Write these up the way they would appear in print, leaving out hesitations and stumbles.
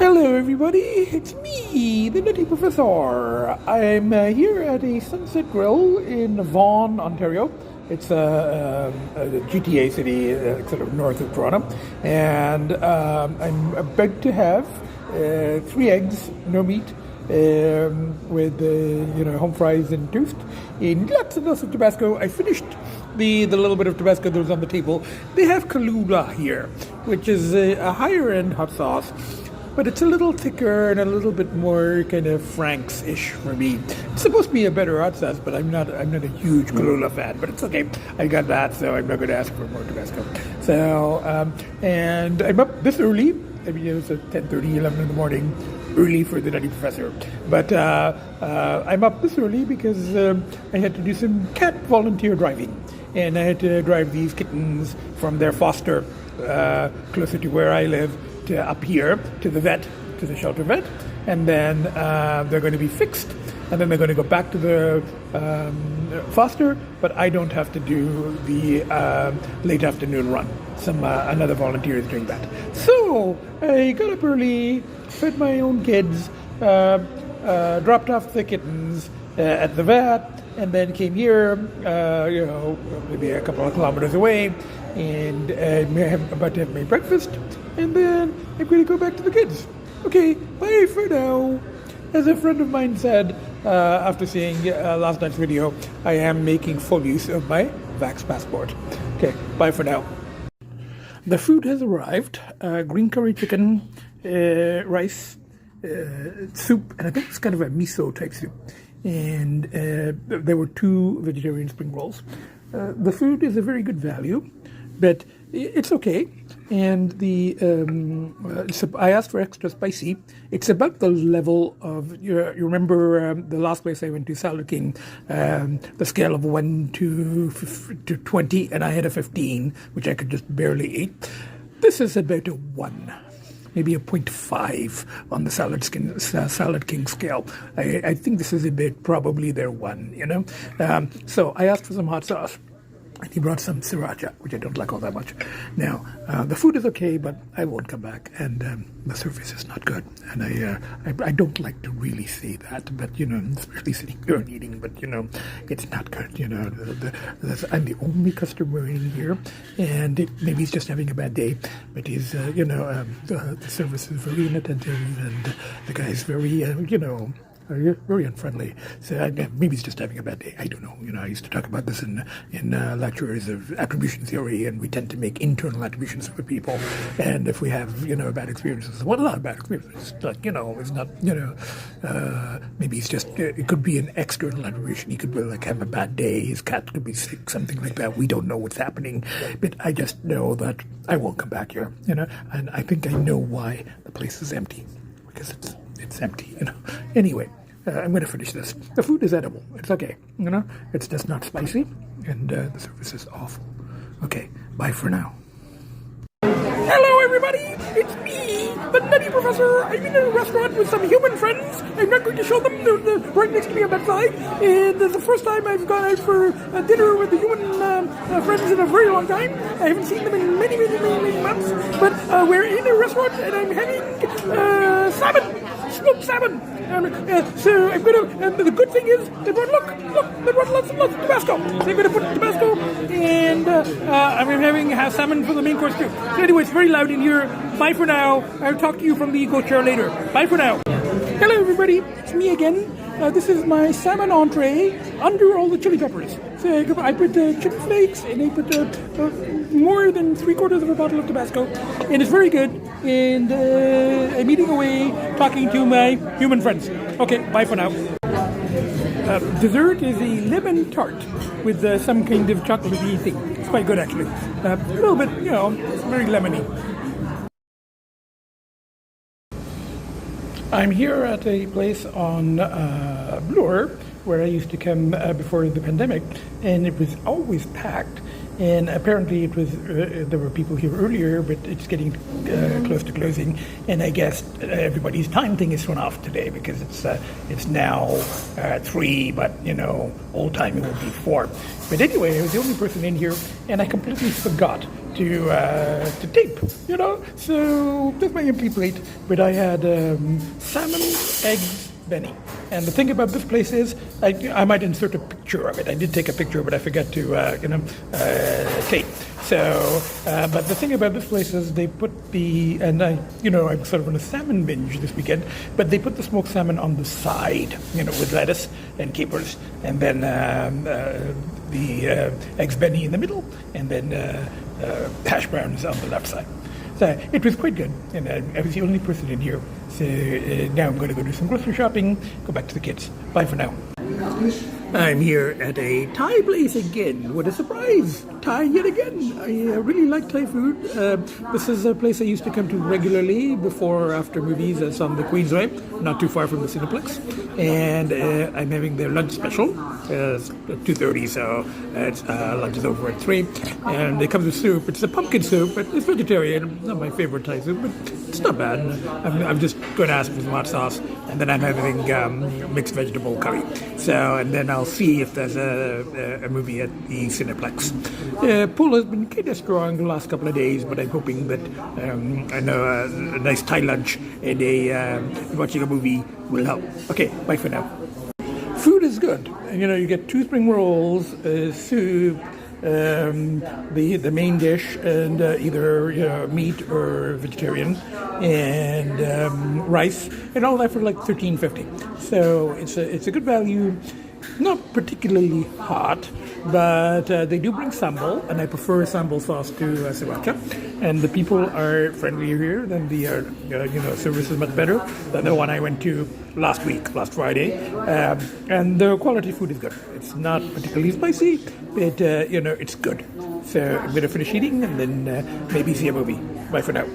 Hello everybody, it's me, the Nutty Professor. I'm here at a Sunset Grill in Vaughan, Ontario. It's a GTA city, sort of north of Toronto. And I'm about to have 3 eggs, no meat, with home fries and toast, and lots and lots of Tabasco. I finished the little bit of Tabasco that was on the table. They have Kahlua here, which is a higher end hot sauce, but it's a little thicker and a little bit more kind of Frank's-ish for me. It's supposed to be a better hot sauce, but I'm not a huge Kahlua fan, but it's okay. I got that, so I'm not going to ask for more Tabasco. So, and I'm up this early. I mean, it was at 10:30, 11 in the morning, early for the Nutty Professor. But I'm up this early because I had to do some cat volunteer driving. And I had to drive these kittens from their foster closer to where I live to up here to the vet, to the shelter vet. And then they're going to be fixed. And then they're going to go back to the foster, but I don't have to do the late afternoon run. Another volunteer is doing that. So I got up early, fed my own kids, dropped off the kittens at the vet, and then came here, maybe a couple of kilometers away, and I'm about to have my breakfast, and then I'm going to go back to the kids. Okay, bye for now. As a friend of mine said, after seeing last night's video, I am making full use of my Vax passport. Okay, bye for now. The food has arrived. Green curry chicken, rice, soup, and I think it's kind of a miso type soup. And there were 2 vegetarian spring rolls. The food is a very good value, but it's okay. And I asked for extra spicy. It's about the level of, you remember the last place I went to, Salad King, the scale of 1 to 20, and I had a 15, which I could just barely eat. This is about a 1. Maybe a 0.5 on the Salad King scale. I think this is a bit probably their 1, So I asked for some hot sauce, and he brought some sriracha, which I don't like all that much. Now, the food is okay, but I won't come back, and the service is not good. And I don't like to really say that, but, especially sitting here and eating, but, it's not good, I'm the only customer in here, and maybe he's just having a bad day, but he's, the service is very inattentive, and the guy is very, very unfriendly. So maybe he's just having a bad day. I don't know. I used to talk about this in lectures of attribution theory, and we tend to make internal attributions for people. And if we have, bad experiences, well, not bad experiences, like, it's not, maybe he's just, it could be an external attribution. He could have a bad day. His cat could be sick, something like that. We don't know what's happening. But I just know that I won't come back here, and I think I know why the place is empty, because it's empty, Anyway, I'm going to finish this. The food is edible. It's okay, It's just not spicy, and the service is awful. Okay, bye for now. Hello, everybody. It's me, the Nutty Professor. I'm in a restaurant with some human friends. I'm not going to show them. They're right next to me on that side. And it's the first time I've gone out for dinner with the human friends in a very long time. I haven't seen them in many, many, many, many months. But we're in a restaurant, and I'm having salmon. Smoked salmon. So I'm going to, the good thing is, they brought lots and lots of Tabasco. So I'm going to put Tabasco, and I'm having salmon for the main course too. So anyway, it's very loud in here. Bye for now. I'll talk to you from the goat chair later. Bye for now. Hello everybody, it's me again. This is my salmon entree under all the chili peppers. So I put chili flakes, and I put more than 3/4 of a bottle of Tabasco, and it's very good. And I'm eating away, talking to my human friends. Okay, bye for now. Dessert is a lemon tart with some kind of chocolatey thing. It's quite good actually. A little bit, it's very lemony. I'm here at a place on Bloor, where I used to come before the pandemic, and it was always packed. And apparently it was there were people here earlier, but it's getting close to closing. And I guess everybody's time thing is thrown off today because it's now 3, but old time it will be 4. But anyway, I was the only person in here, and I completely forgot to tape, you know. So that's my empty plate. But I had salmon, eggs, Benny. And the thing about this place is, I might insert a picture of it. I did take a picture, but I forgot to, tape. So, but the thing about this place is they put I'm sort of on a salmon binge this weekend, but they put the smoked salmon on the side, with lettuce and capers, and then the eggs Benny in the middle, and then hash browns on the left side. So it was quite good, and I was the only person in here. So now I'm going to go do some grocery shopping, go back to the kids. Bye for now. I'm here at a Thai place again. What a surprise! Thai yet again. I really like Thai food. This is a place I used to come to regularly before or after movies. It's on the Queensway, not too far from the Cineplex. And I'm having their lunch special. It's 2:30, so lunch is over at 3. And it comes with soup. It's a pumpkin soup, but it's vegetarian. Not my favorite Thai soup, but it's not bad. I'm just going to ask for some hot sauce. And then I'm having mixed vegetable curry. So, and then I'll see if there's a movie at the Cineplex. Pull has been kind of strong the last couple of days, but I'm hoping that I know a nice Thai lunch and watching a movie will help. Okay, bye for now. Food is good. You get 2 spring rolls, soup, the main dish, and either meat or vegetarian, and rice, and all that for like $13.50. So it's a good value. Not particularly hot, but they do bring sambal, and I prefer sambal sauce to sriracha. And the people are friendlier here, than the service is much better than the one I went to last Friday. And the quality food is good. It's not particularly spicy, but it's good. So I'm going to finish eating and then maybe see a movie. Bye for now.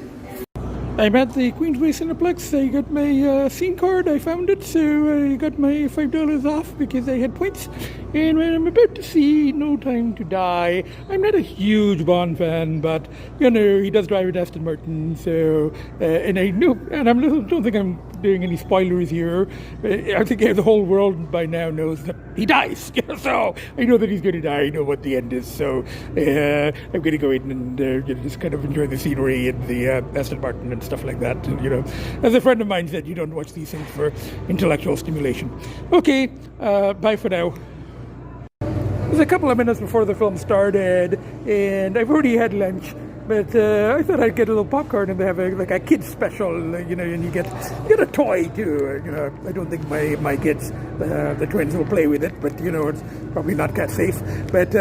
I'm at the Queensway Cineplex. I got my scene card. I found it, so I got my $5 off because I had points. And when I'm about to see No Time to Die, I'm not a huge Bond fan, but he does drive an Aston Martin. So, and I know, and I don't think I'm doing any spoilers here. I think the whole world by now knows that he dies. So I know that he's going to die. I know what the end is. So I'm going to go in and just kind of enjoy the scenery and the Aston Martin and stuff like that. And, as a friend of mine said, you don't watch these things for intellectual stimulation. Okay, bye for now. It was a couple of minutes before the film started, and I've already had lunch. But I thought I'd get a little popcorn and they have a kids special, and you get a toy too. I don't think my kids, the twins, will play with it, but it's probably not cat safe. But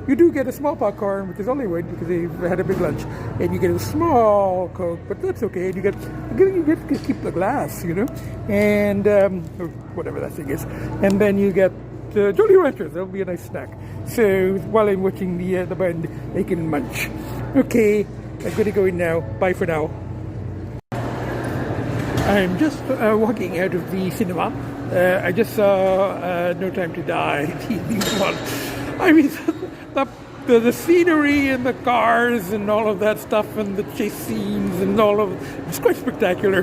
you do get a small popcorn, which is only right because they've had a big lunch, and you get a small Coke, but that's okay. And you get to keep the glass, and or whatever that thing is, and then you get Jolly Ranchers. That'll be a nice snack. So while I'm watching the band, I can munch. Okay, I'm going to go in now. Bye for now. I'm just walking out of the cinema. I just saw No Time to Die, TV one. I mean, the scenery and the cars and all of that stuff and the chase scenes and all of it's quite spectacular.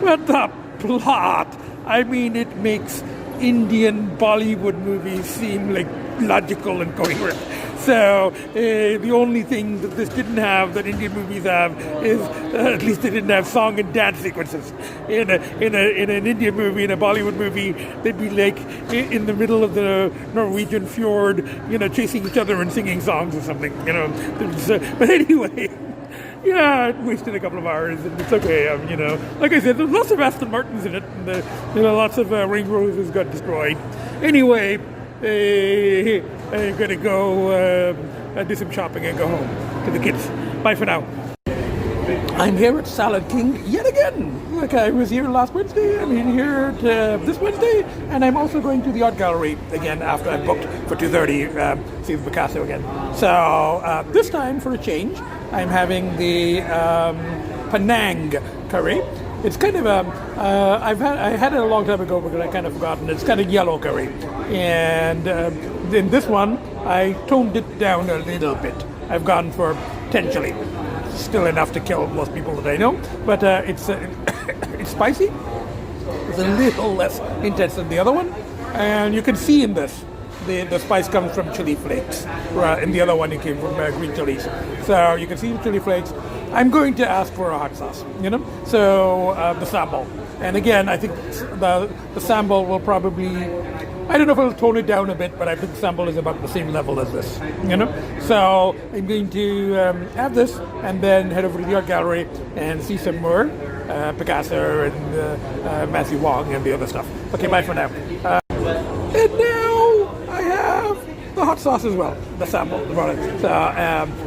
But the plot, I mean, it makes Indian Bollywood movies seem like logical and coherent. So the only thing that this didn't have that Indian movies have is at least they didn't have song and dance sequences. In an Indian movie, in a Bollywood movie, they'd be like in the middle of the Norwegian fjord, chasing each other and singing songs or something. But anyway. Yeah, it wasted a couple of hours, and it's okay. Like I said, there's lots of Aston Martins in it, and lots of ring roses got destroyed. Anyway, I'm gonna go do some shopping and go home to the kids. Bye for now. I'm here at Salad King yet again. Like I was here last Wednesday, I'm here at this Wednesday, and I'm also going to the art gallery again after I booked for 2:30, see Picasso again. So this time, for a change, I'm having the Penang curry. It's kind of I had it a long time ago because I kind of forgotten. It's kind of yellow curry, and in this one I toned it down a little bit. I've gone for 10 chili. Still enough to kill most people that I know, but it's it's spicy. It's a little less intense than the other one, and you can see in this the spice comes from chili flakes, right? And the other one it came from green chilies. So you can see the chili flakes. I'm going to ask for a hot sauce, So the sambal. And again, I think the sambal will probably, I don't know if it'll tone it down a bit, but I think sambal is about the same level as this, So I'm going to have this and then head over to the art gallery and see some more Picasso and Matthew Wong and the other stuff. Okay, bye for now. And now I have the hot sauce as well, the sample, the product.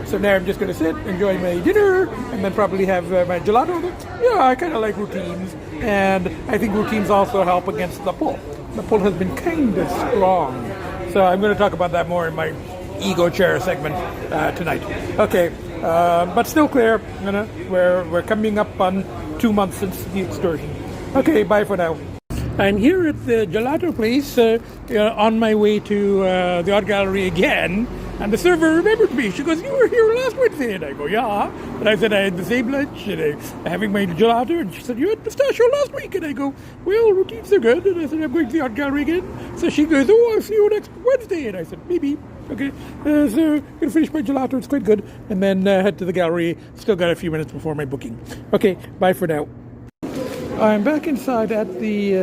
So now I'm just going to sit, enjoy my dinner, and then probably have my gelato. Yeah, I kind of like routines, and I think routines also help against the pull. The pull has been kind of strong. So I'm going to talk about that more in my ego chair segment tonight. Okay, but still clear, we're coming up on 2 months since the excursion. Okay, bye for now. I'm here at the gelato place on my way to the art gallery again, and the server remembered me. She goes, "You were here last Wednesday," and I go, "Yeah." And I said I had the same lunch and I'm having my gelato, and she said, "You had pistachio last week," and I go, "Well, routines are good," and I said, "I'm going to the art gallery again." So she goes, "Oh, I'll see you next Wednesday," and I said, "Maybe." Okay, so I'm going to finish my gelato, it's quite good, and then head to the gallery. Still got a few minutes before my booking. Okay, bye for now. I'm back inside at the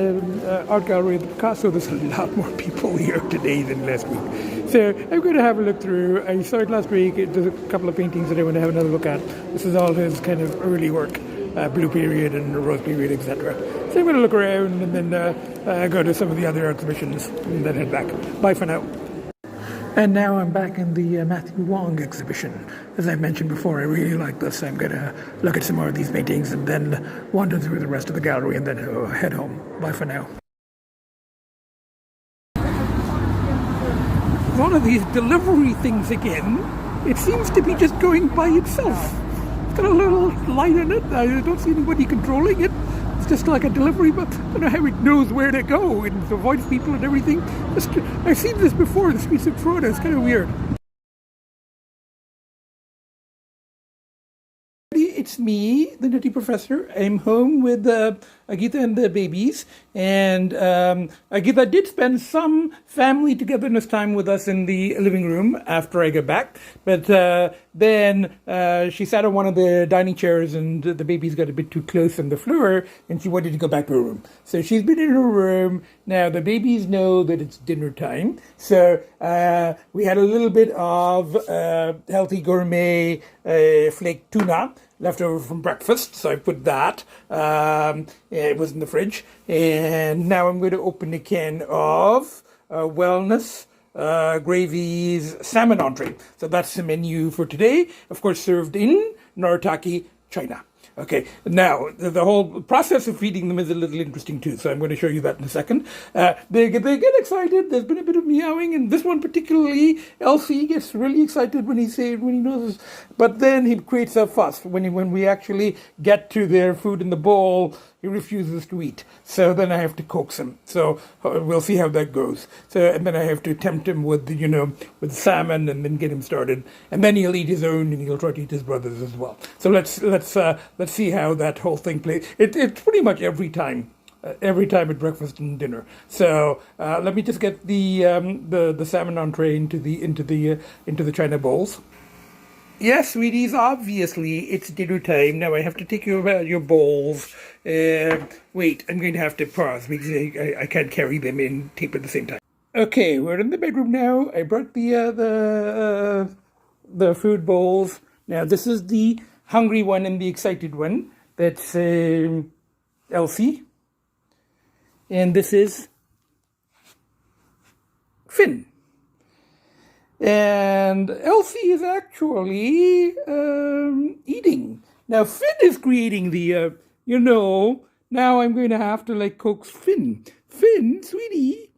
art gallery of the Picasso. There's a lot more people here today than last week. So I'm going to have a look through. I saw it last week. There's a couple of paintings that I want to have another look at. This is all his kind of early work, Blue Period and Rose Period, etc. So I'm going to look around and then go to some of the other exhibitions and then head back. Bye for now. And now I'm back in the Matthew Wong exhibition. As I mentioned before, I really like this. I'm going to look at some more of these paintings and then wander through the rest of the gallery and then head home. Bye for now. One of these delivery things again. It seems to be just going by itself. It's got a little light in it. I don't see anybody controlling it. It's just like a delivery, but I don't know how it knows where to go and avoids people and everything. I've seen this before in the streets of Toronto. It's kind of weird. It's me, the Nutty Professor. I'm home with Agita and the babies. And Agita did spend some family togetherness time with us in the living room after I got back. But then she sat on one of the dining chairs and the babies got a bit too close on the floor and she wanted to go back to her room. So she's been in her room. Now the babies know that it's dinner time. So we had a little bit of healthy gourmet flake tuna left over from breakfast, so I put that. It was in the fridge. And now I'm going to open a can of Wellness Gravy's salmon entree. So that's the menu for today. Of course, served in Narataki, China. Okay, now the whole process of feeding them is a little interesting too, so I'm going to show you that in a second. They get excited. There's been a bit of meowing, and this one particularly, Lcee gets really excited when he knows. But then he creates a fuss when we actually get to their food in the bowl. He refuses to eat. So then I have to coax him. So we'll see how that goes. So and then I have to tempt him with with salmon and then get him started. And then he'll eat his own and he'll try to eat his brother's as well. So let's see how that whole thing plays. It's pretty much every time at breakfast and dinner. So let me just get the salmon entree into the china bowls. Yes, sweeties, obviously it's dinner time. Now I have to take your bowls. Wait, I'm going to have to pause because I can't carry them in tape at the same time. Okay, we're in the bedroom now. I brought the food bowls. Now this is the hungry one and the excited one. That's Lcee. And this is Finn. And Lcee is actually eating. Now Finn is creating the, now I'm going to have to coax Finn. Finn, sweetie,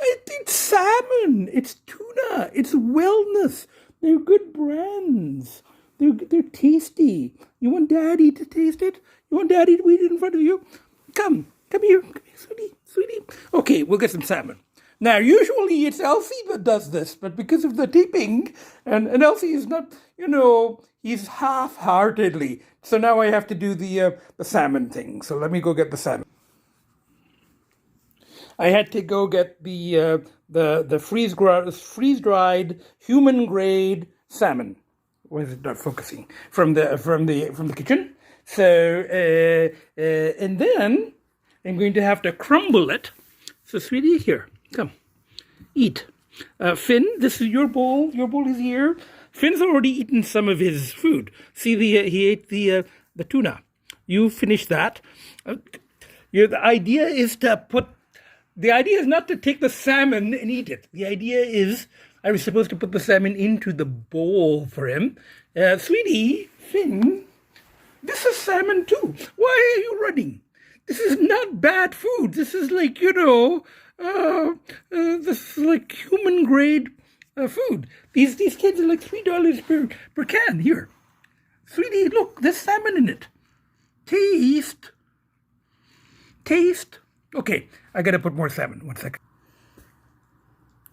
it's salmon, it's tuna, it's Wellness. They're good brands. They're tasty. You want Daddy to taste it? You want Daddy to eat it in front of you? Come here, sweetie. Okay, we'll get some salmon. Now, usually it's Lcee that does this, but because of the taping, and Lcee is not, he's half-heartedly. So now I have to do the salmon thing. So let me go get the salmon. I had to go get the the freeze dried human grade salmon. Why is it not focusing from the kitchen? So and then I'm going to have to crumble it. So, sweetie, here, come, eat. Finn, this is your bowl. Your bowl is here. Finn's already eaten some of his food. See, he ate the tuna. You finished that. The idea is not to take the salmon and eat it. The idea is I was supposed to put the salmon into the bowl for him. Sweetie, Finn, this is salmon too. Why are you running? This is not bad food. This is like, this is like human grade food. These kids are like $3 per can. Here, sweetie, look, there's salmon in it. Taste. Okay, I gotta put more salmon. 1 second.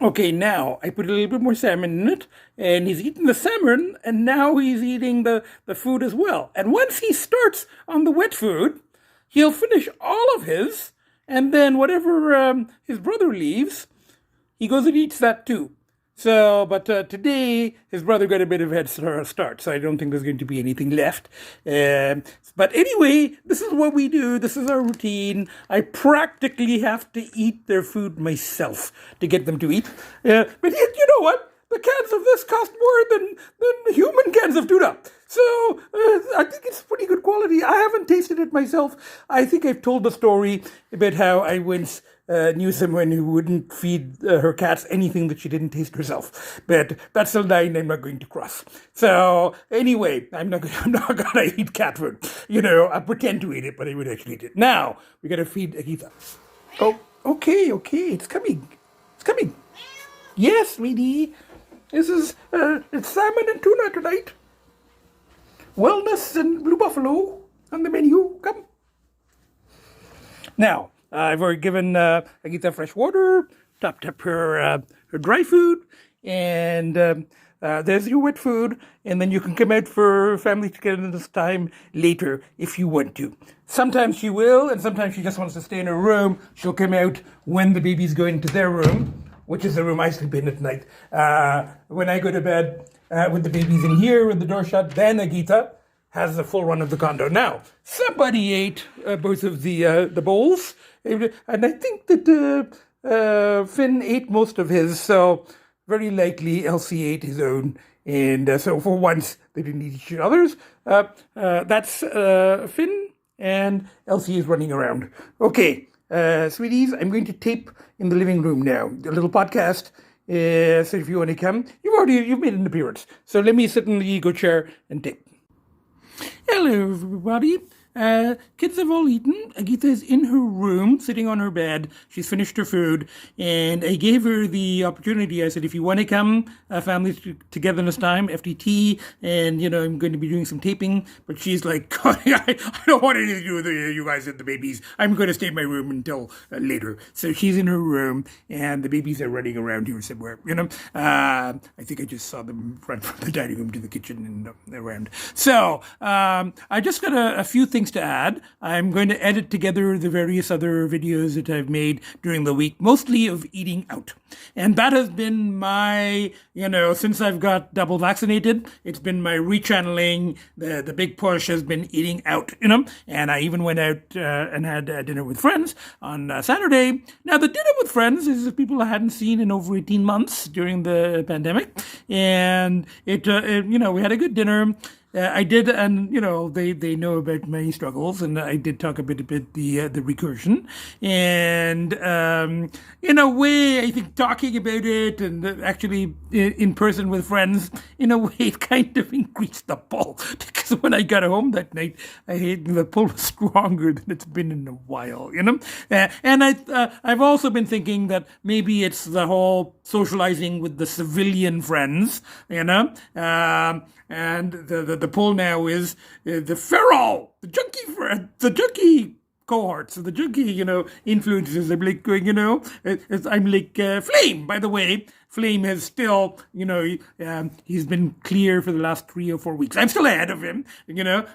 Okay, now I put a little bit more salmon in it, and he's eating the salmon, and now he's eating the food as well. And once he starts on the wet food, he'll finish all of his, and then whatever his brother leaves, he goes and eats that too. So, but today, his brother got a bit of a head start, so I don't think there's going to be anything left. But anyway, this is what we do. This is our routine. I practically have to eat their food myself to get them to eat. But you know what? The cans of this cost more than human cans of tuna. So I think it's pretty good quality. I haven't tasted it myself. I think I've told the story about how I once knew someone who wouldn't feed her cats anything that she didn't taste herself. But that's a line I'm not going to cross. So anyway, I'm not gonna eat cat food. I pretend to eat it, but I would actually eat it. Now we gotta feed Agita. Oh, okay, it's coming. Yes, sweetie. This is it's salmon and tuna tonight. Wellness and blue buffalo on the menu. Come. Now, I've already given Agita fresh water, topped up her dry food, and there's your wet food, and then you can come out for family togetherness time later if you want to. Sometimes she will, and sometimes she just wants to stay in her room. She'll come out when the babies go into their room, which is the room I sleep in at night. When I go to bed with the babies in here with the door shut, then Agita has the full run of the condo. Now, somebody ate both of the bowls, and I think that Finn ate most of his, so very likely Lcee ate his own, and so for once they didn't eat each other's. That's Finn, and Lcee is running around. Okay, sweeties, I'm going to tape in the living room now, a little podcast. So if you want to come, you've made an appearance. So let me sit in the ego chair and tape. Hello, everybody. Kids have all eaten. Agita is in her room, sitting on her bed. She's finished her food, and I gave her the opportunity. I said, if you want to come, family togetherness time, FTT, and, I'm going to be doing some taping, but she's like, I don't want anything to do with you guys and the babies. I'm going to stay in my room until later. So she's in her room, and the babies are running around here somewhere, I think I just saw them run from the dining room to the kitchen and around. So, I just got a few things to add. I'm going to edit together the various other videos that I've made during the week, mostly of eating out. And that has been my, since I've got double vaccinated, it's been my rechanneling. The big push has been eating out, and I even went out and had dinner with friends on Saturday. Now, the dinner with friends is people I hadn't seen in over 18 months during the pandemic. And we had a good dinner. I did, and they know about my struggles, and I did talk a bit about the recursion, and in a way, I think talking about it and actually in person with friends, in a way, it kind of increased the pull, because when I got home that night, the pull was stronger than it's been in a while, and I've also been thinking that maybe it's the whole socializing with the civilian friends, and the pull now is the feral, the junkie cohorts, the junkie, influences. I'm like going, I'm like Flame, by the way. Flame has still, he's been clear for the last 3 or 4 weeks. I'm still ahead of him,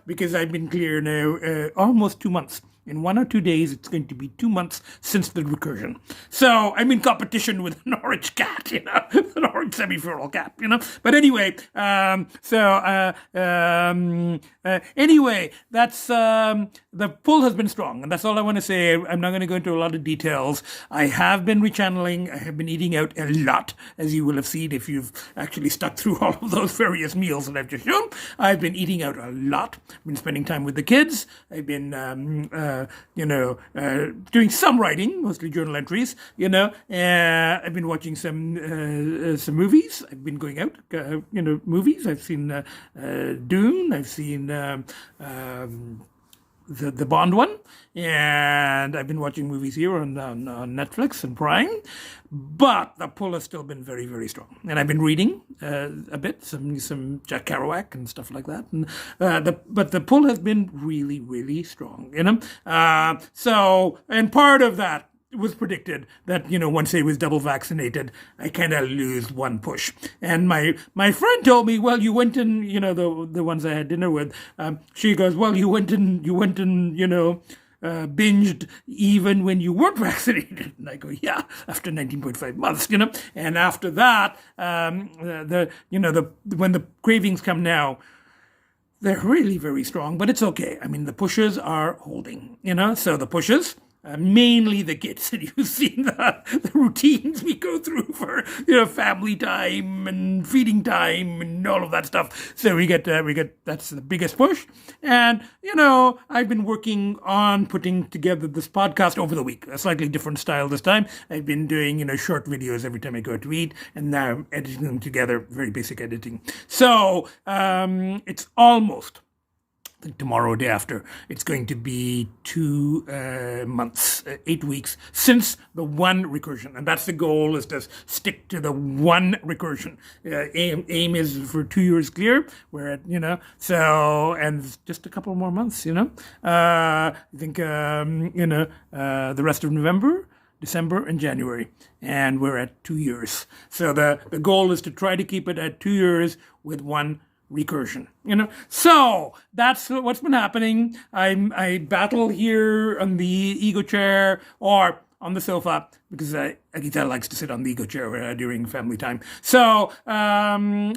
because I've been clear now almost 2 months. In 1 or 2 days, it's going to be 2 months since the recursion. So I'm in competition with an orange cat, an orange semi-feral cat, But anyway, anyway, that's the pull has been strong, and that's all I want to say. I'm not going to go into a lot of details. I have been rechanneling. I have been eating out a lot, as you will have seen if you've actually stuck through all of those various meals that I've just shown. I've been eating out a lot. I've been spending time with the kids. I've been doing some writing, mostly journal entries, I've been watching some movies. I've been going out, movies. I've seen Dune. I've seen the Bond one, and I've been watching movies here on Netflix and Prime, but the pull has still been very, very strong. And I've been reading a bit, some Jack Kerouac and stuff like that, and but the pull has been really, really strong, So, and part of that it was predicted that, once I was double vaccinated, I kind of lose one push. And my friend told me, well, you went and, the ones I had dinner with, she goes, well, you went and, binged even when you weren't vaccinated. And I go, yeah, after 19.5 months, And after that, when the cravings come now, they're really very strong, but it's okay. I mean, the pushes are holding, so the pushes, mainly the kids, and you've seen the routines we go through for family time and feeding time and all of that stuff. So we get that's the biggest push, and I've been working on putting together this podcast over the week, a slightly different style this time. I've been doing short videos every time I go to eat, and now I'm editing them together, very basic editing. So it's almost, I think tomorrow or day after, it's going to be 2 months, 8 weeks since the one recursion. And that's the goal, is to stick to the one recursion. Aim is for 2 years clear. We're at, so, and just a couple more months, I think, the rest of November, December, and January. And we're at 2 years. So the goal is to try to keep it at 2 years with one recursion, So that's what's been happening. I battle here on the ego chair or on the sofa, because Agita likes to sit on the ego chair during family time. So I'm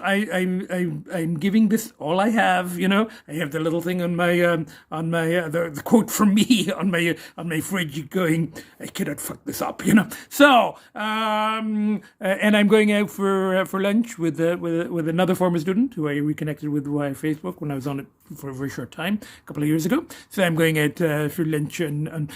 giving this all I have. I have the little thing on my the quote from me on my fridge going, I cannot fuck this up. So and I'm going out for lunch with another former student who I reconnected with via Facebook when I was on it for a very short time a couple of years ago. So I'm going out for lunch and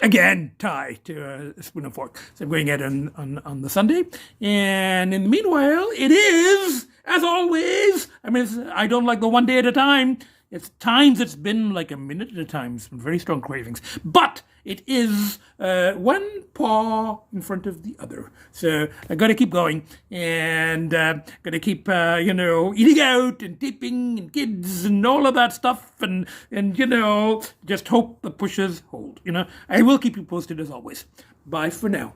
again, tie to a spoon and fork. So I'm going out on the Sunday. And in the meanwhile, it is, as always, I don't like the one day at a time. It's been like a minute at a time. Some very strong cravings. But it is one paw in front of the other. So I got to keep going, and got to keep, eating out and taping and kids and all of that stuff, and just hope the pushes hold. I will keep you posted as always. Bye for now.